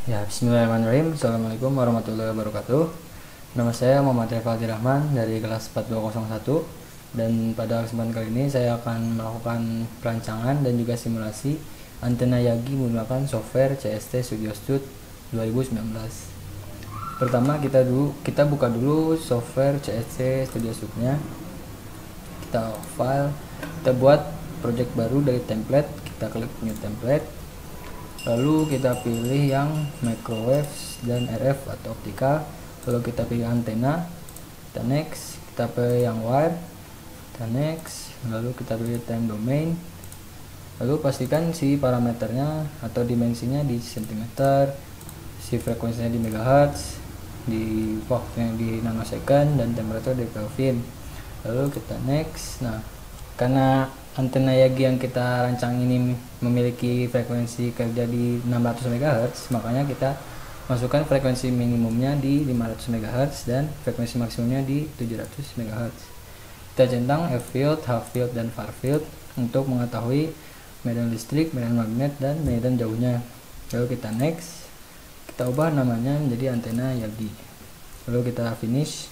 Ya, bismillahirrahmanirrahim. Assalamualaikum warahmatullahi wabarakatuh. Nama saya Muhammad Rifaldi Rahman dari kelas 4201. Dan pada kesempatan kali ini saya akan melakukan perancangan dan juga simulasi antena Yagi menggunakan software CST Studio Studio 2019. Pertama kita buka dulu software CST Studio Studio-nya. Kita file, kita buat project baru dari template, kita klik new template. Lalu kita pilih yang microwave dan RF atau optika. Lalu kita pilih antena, kita next. Kita pilih yang wire, kita next. Lalu kita pilih time domain. Lalu pastikan si parameternya atau dimensinya di cm, si frekuensinya di megahertz, di waktunya di nanosecond, dan temperatur di Kelvin. Lalu kita next. Nah, karena antena Yagi yang kita rancang ini memiliki frekuensi kerja di 600 MHz, makanya kita masukkan frekuensi minimumnya di 500 MHz dan frekuensi maksimumnya di 700 MHz. Kita centang F field, half field, dan far field untuk mengetahui medan listrik, medan magnet, dan medan jauhnya. Lalu kita next, kita ubah namanya menjadi antena Yagi. Lalu kita finish.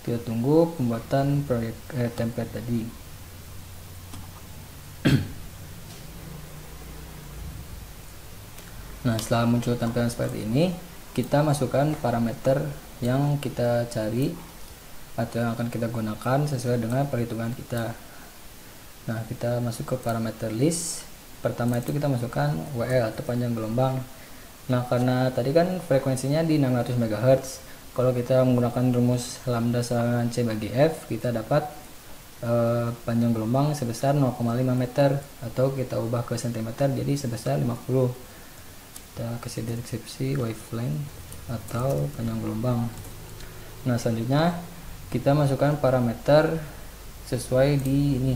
Kita tunggu pembuatan proyek template tadi. Nah, setelah muncul tampilan seperti ini, kita masukkan parameter yang kita cari atau yang akan kita gunakan sesuai dengan perhitungan kita. Nah, kita masuk ke parameter list. Pertama itu kita masukkan WL atau panjang gelombang. Nah, karena tadi kan frekuensinya di 600 MHz, kalau kita menggunakan rumus lambda sama C bagi F, kita dapat panjang gelombang sebesar 0,5 meter, atau kita ubah ke cm jadi sebesar 50. Kita kasih deskripsi wavelength atau panjang gelombang. Nah, selanjutnya kita masukkan parameter sesuai di ini.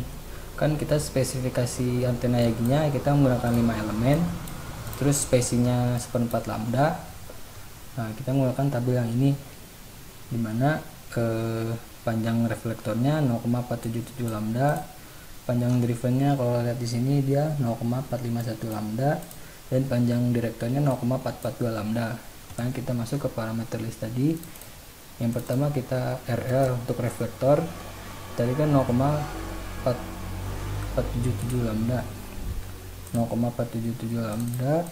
Kan kita spesifikasi antena Yaginya kita menggunakan 5 elemen, terus spacingnya 1/4 lambda. Nah, kita menggunakan tabel yang ini, dimana panjang reflektornya 0,477 lambda, panjang drivennya kalau lihat di sini dia 0,451 lambda, dan panjang direktornya 0,442 lambda. Nah, kita masuk ke parameter list tadi. Yang pertama kita RL untuk reflektor, tadi kan 0,477 lambda, 0,477 lambda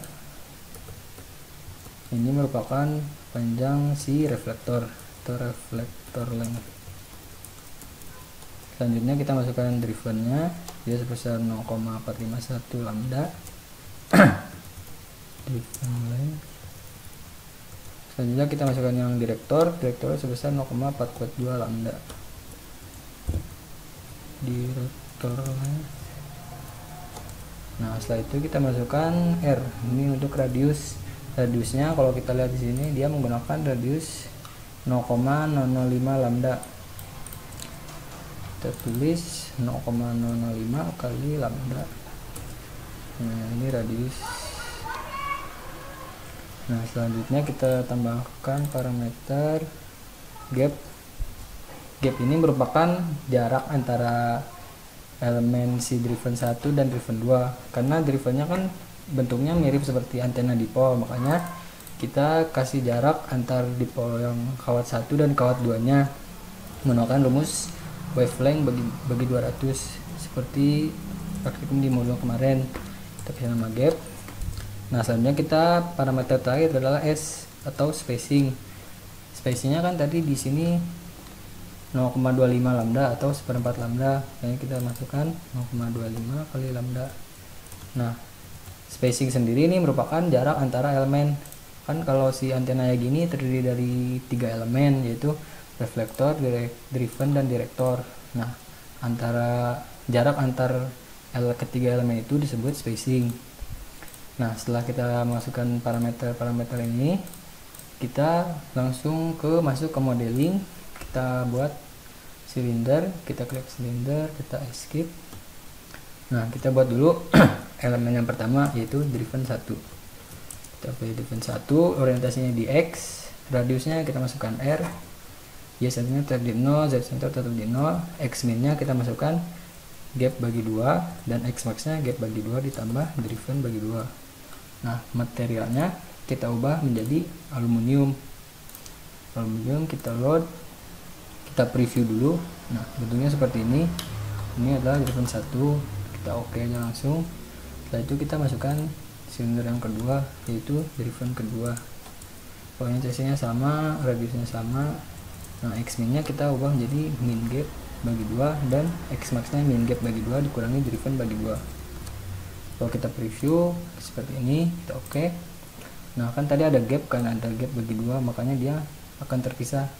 ini merupakan panjang si reflektor atau reflektor length. Selanjutnya kita masukkan drivennya, dia sebesar 0,451 lambda. Driven length. Selanjutnya kita masukkan yang direktor sebesar 0,442 lambda. Direktor length. Nah, setelah itu kita masukkan R, ini untuk radiusnya kalau kita lihat di sini dia menggunakan radius 0,005 lambda. Kita tulis 0,005 kali lambda. Nah, ini radius. Nah, selanjutnya kita tambahkan parameter gap. Gap ini merupakan jarak antara elemen si driven 1 dan driven 2, karena drivennya kan bentuknya mirip seperti antena dipol, makanya kita kasih jarak antar dipol yang kawat 1 dan kawat 2 nya menggunakan rumus wavelength bagi 200 seperti praktikum di modul kemarin. Kita kasih nama gap. Nah, selanjutnya kita parameter terakhir adalah S atau spacing. Spacingnya kan tadi di sini 0,25 lambda atau 1/4 lambda, jadi kita masukkan 0,25 kali lambda. Nah, spacing sendiri ini merupakan jarak antara elemen. Kan kalau si antena Yagi ini terdiri dari 3 elemen, yaitu reflektor, driven, dan direktor. Nah, jarak antar ketiga elemen itu disebut spacing. Nah, setelah kita masukkan parameter ini, kita langsung masuk ke modeling. Kita buat silinder, kita klik silinder, kita escape. Nah, kita buat dulu elemen yang pertama, yaitu driven 1. Kita pilih driven 1, orientasinya di X, radiusnya kita masukkan R, Y center tetap di 0, Z center tetap di 0, X min nya kita masukkan gap bagi 2, dan X max nya gap bagi 2 ditambah driven bagi 2. Nah, materialnya kita ubah menjadi aluminium. Kita load, kita preview dulu. Nah, bentuknya seperti ini. Ini adalah driven 1. Kita oke aja langsung. Setelah itu kita masukkan silinder yang kedua, yaitu driven kedua. Pokoknya cc-nya sama, radiusnya sama. Nah, x min nya kita ubah menjadi min gap bagi 2 dan x max nya min gap bagi 2 dikurangi driven bagi 2. Kalau kita preview seperti ini, kita oke. Nah, kan tadi ada gap bagi 2, makanya dia akan terpisah,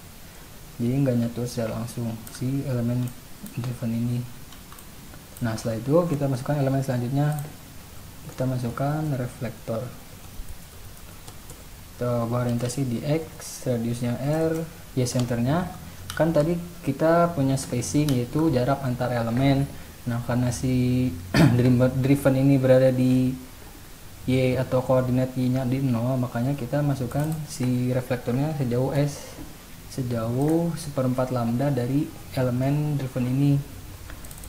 jadi nggak nyatu secara langsung si elemen driven ini. Nah, setelah itu kita masukkan elemen selanjutnya, kita masukkan reflektor. Kita ubah orientasi di X, radiusnya R, Y centernya kan tadi kita punya spacing yaitu jarak antar elemen. Nah, karena si driven ini berada di Y atau koordinat Y nya di 0, makanya kita masukkan si reflektornya sejauh S, sejauh 1/4 lambda dari elemen driven ini.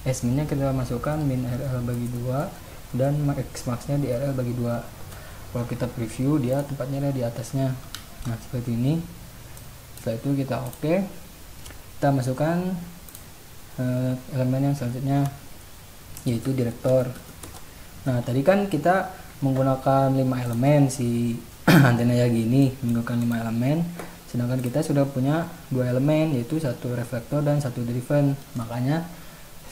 S min nya kita masukkan min RL bagi 2 dan X max nya di RL bagi 2. Kalau kita preview, dia tempatnya ada di atasnya. Nah, seperti ini. Setelah itu kita oke. Kita masukkan elemen yang selanjutnya, yaitu direktor. Nah, tadi kan kita menggunakan 5 elemen si antena ya gini, menggunakan 5 elemen, sedangkan kita sudah punya 2 elemen, yaitu 1 reflektor dan 1 driven. Makanya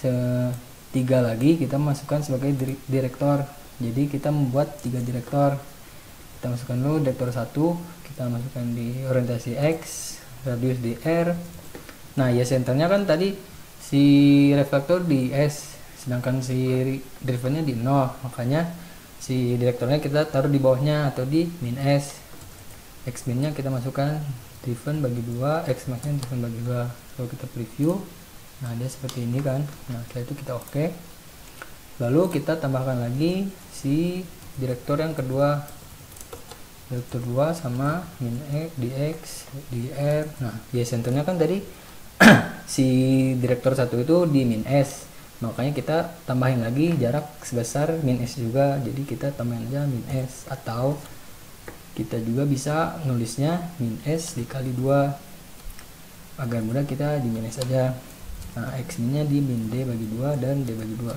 3 lagi kita masukkan sebagai direktor. Jadi kita membuat 3 direktor. Kita masukkan dulu direktor 1, kita masukkan di orientasi X, radius di R. Nah, ya centernya kan tadi si reflektor di S, sedangkan si drivennya di 0, makanya si direktornya kita taruh di bawahnya atau di min S. X min nya kita masukkan driven bagi 2, X max nya driven bagi 2. Kalau kita preview, nah dia seperti ini kan. Nah, setelah itu kita oke. Lalu kita tambahkan lagi si direktor yang kedua, direktor 2 sama min X di X di R. Nah, Y centernya kan tadi si direktor 1 itu di min S, makanya kita tambahin lagi jarak sebesar min S juga, jadi kita tambahin aja min S, atau kita juga bisa nulisnya min S dikali 2 agar mudah, kita di min S aja. Nah, X min nya di min D bagi 2 dan D bagi 2.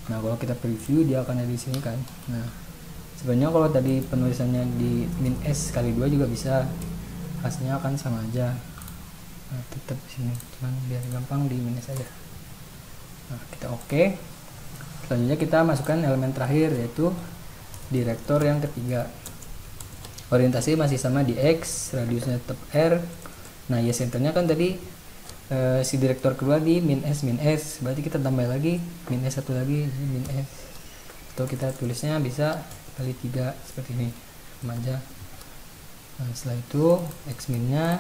Nah, kalau kita preview dia akan ada di sini kan. Nah, sebenarnya kalau tadi penulisannya di min S kali 2 juga bisa, hasilnya akan sama aja. Nah, tetap di sini, cuman biar gampang di min S aja. Nah, kita oke. Selanjutnya kita masukkan elemen terakhir, yaitu direktor yang ketiga. Orientasi masih sama di X, radiusnya tetap R. Nah, Y centernya kan tadi si direktor kedua di min S, berarti kita tambah lagi min S satu lagi min S, atau kita tulisnya bisa kali 3 seperti ini sama aja. Nah, setelah itu X min nya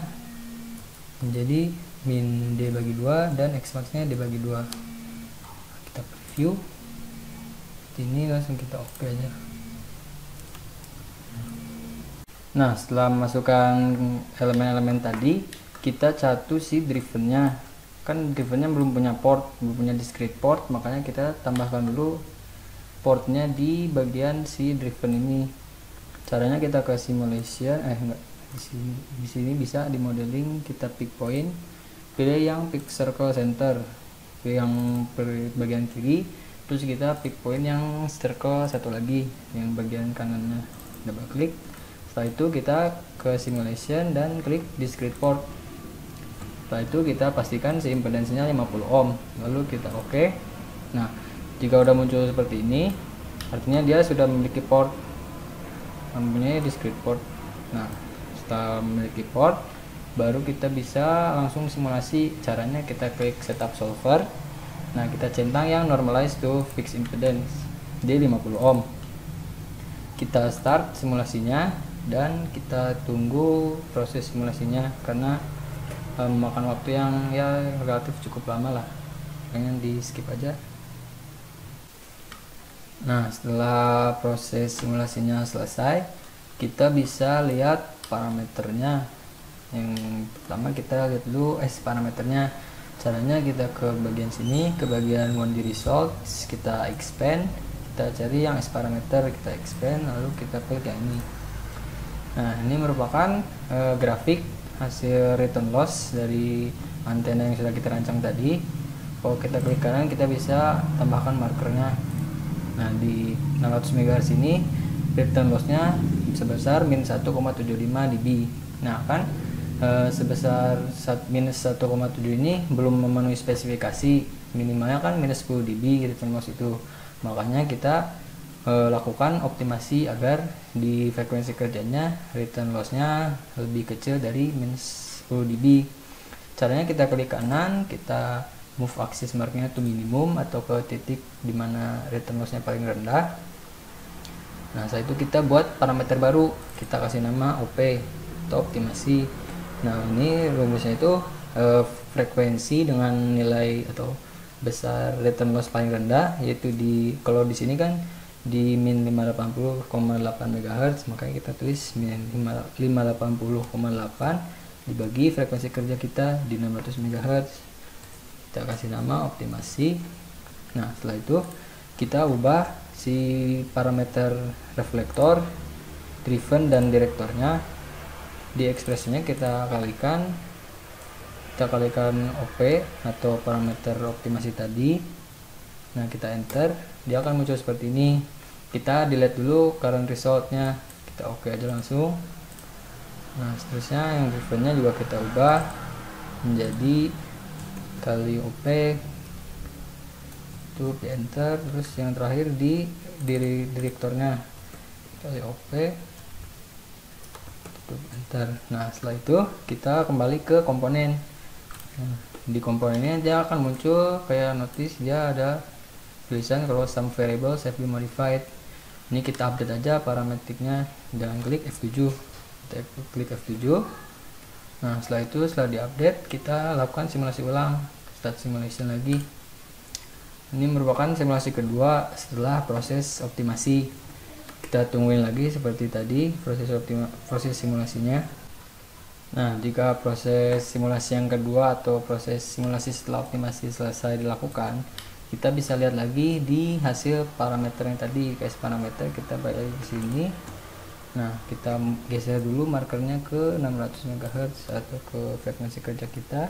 menjadi min D bagi 2 dan X max nya D bagi 2. Kita preview ini, langsung kita oke aja. Nah, setelah masukkan elemen-elemen tadi, kita catu si drivennya. Kan drivennya belum punya port, belum punya discrete port, makanya kita tambahkan dulu portnya di bagian si driven ini. Caranya kita ke simulation, di sini bisa di modeling, kita pick point, pilih yang pick circle center, yang bagian kiri, terus kita pick point yang circle satu lagi yang bagian kanannya, double klik. Setelah itu kita ke simulation dan klik discrete port. Setelah itu kita pastikan si impedansinya 50 ohm, lalu kita oke. Nah, jika udah muncul seperti ini, artinya dia sudah memiliki port, mempunyai discrete port. Nah, setelah memiliki port, baru kita bisa langsung simulasi. Caranya kita klik setup solver. Nah, kita centang yang normalize to fixed impedance di 50 ohm. Kita start simulasinya dan kita tunggu proses simulasinya, karena memakan waktu yang ya relatif cukup lama lah, pengen di skip aja. Nah, setelah proses simulasinya selesai, kita bisa lihat parameternya. Yang pertama kita lihat dulu S parameternya. Caranya kita ke bagian sini, ke bagian 1D results, kita expand, kita cari yang S parameter, kita expand, lalu kita klik yang ini. Nah, ini merupakan grafik hasil return loss dari antena yang sudah kita rancang tadi. Kalau kita klik kanan, kita bisa tambahkan markernya. Nah, di 600 MHz ini return lossnya sebesar min 1,75 dB. Nah, kan sebesar minus 1,7 ini belum memenuhi spesifikasi, minimalnya kan minus 10 dB return loss itu. Makanya kita lakukan optimasi agar di frekuensi kerjanya return lossnya lebih kecil dari minus 10 dB. Caranya kita klik kanan, kita move axis marknya to minimum atau ke titik dimana return lossnya paling rendah. Nah, setelah itu kita buat parameter baru, kita kasih nama OP atau optimasi. Nah, ini rumusnya itu frekuensi dengan nilai atau besar return loss paling rendah, yaitu kalau di sini kan di min 580,8 MHz, makanya kita tulis min 580,8 dibagi frekuensi kerja kita di 600 MHz. Kita kasih nama optimasi. Nah, setelah itu kita ubah si parameter reflektor, driven dan direktornya. Di ekspresinya kita kalikan OP atau parameter optimasi tadi. Nah, kita enter, dia akan muncul seperti ini. Kita delete dulu current resultnya, kita oke aja langsung. Nah, seterusnya yang drivennya juga kita ubah menjadi kali OP, itu di enter. Terus yang terakhir di direktornya kali OP, itu enter. Nah, setelah itu kita kembali ke komponen. Nah, di komponen ini dia akan muncul kayak notice, dia ada tulisan kalau some variable have been modified. Ini kita update aja parametriknya dengan klik F7. Kita klik F7. Nah, setelah itu setelah diupdate, kita lakukan simulasi ulang, start simulation lagi. Ini merupakan simulasi kedua setelah proses optimasi. Kita tungguin lagi seperti tadi proses simulasinya. Nah, jika proses simulasi yang kedua atau proses simulasi setelah optimasi selesai dilakukan, kita bisa lihat lagi di hasil parameter yang tadi, guys. Parameter kita balik lagi ke sini. Nah, kita geser dulu markernya ke 600 MHz atau ke frekuensi kerja kita.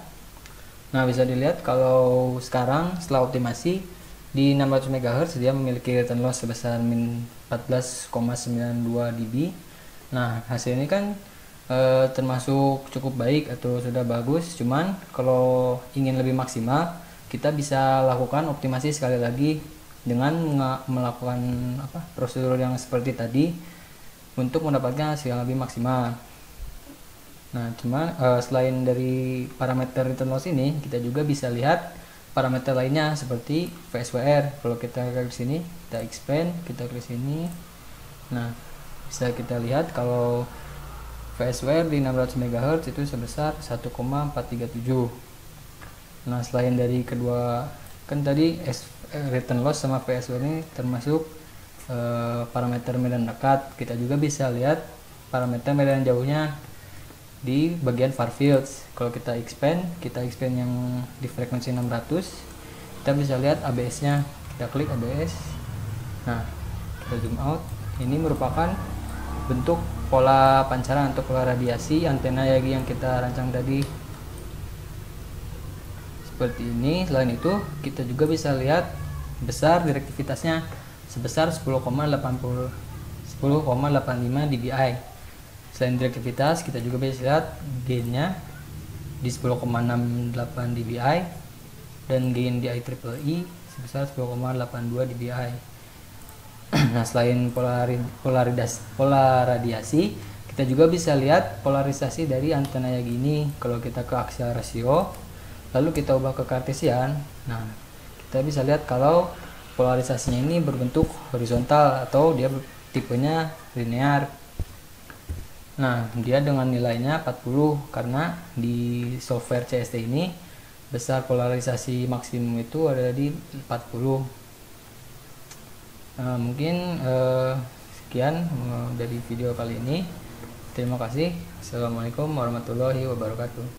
Nah, bisa dilihat kalau sekarang setelah optimasi di 600 MHz dia memiliki return loss sebesar min 14,92 dB. Nah, hasil ini kan termasuk cukup baik atau sudah bagus. Cuman kalau ingin lebih maksimal, kita bisa lakukan optimasi sekali lagi dengan melakukan prosedur yang seperti tadi untuk mendapatkan hasil yang lebih maksimal. Nah, cuman selain dari parameter return loss ini, kita juga bisa lihat parameter lainnya seperti VSWR. Kalau kita klik sini, kita expand, kita klik sini. Nah, bisa kita lihat kalau VSWR di 600 MHz itu sebesar 1,437. Nah, selain dari kedua, kan tadi return loss sama VSWR ini termasuk parameter medan dekat. Kita juga bisa lihat parameter medan jauhnya di bagian far fields. Kalau kita expand yang di frekuensi 600, kita bisa lihat ABS nya. Kita klik ABS. Nah, kita zoom out. Ini merupakan bentuk pola pancaran atau pola radiasi antena Yagi yang kita rancang tadi, seperti ini. Selain itu, kita juga bisa lihat besar direktivitasnya sebesar 10,85 dBi. Selain direktivitas, kita juga bisa lihat gainnya di 10,68 dBi dan gain di IEEE sebesar 10,82 dBi. Nah, selain polaradiasi, kita juga bisa lihat polarisasi dari antena Yagi ini. Kalau kita ke axial ratio, lalu kita ubah ke kartesian, nah kita bisa lihat kalau polarisasinya ini berbentuk horizontal atau dia tipenya linear. Nah, dia dengan nilainya 40 karena di software CST ini besar polarisasi maksimum itu ada di 40. Mungkin sekian dari video kali ini. Terima kasih. Assalamualaikum warahmatullahi wabarakatuh.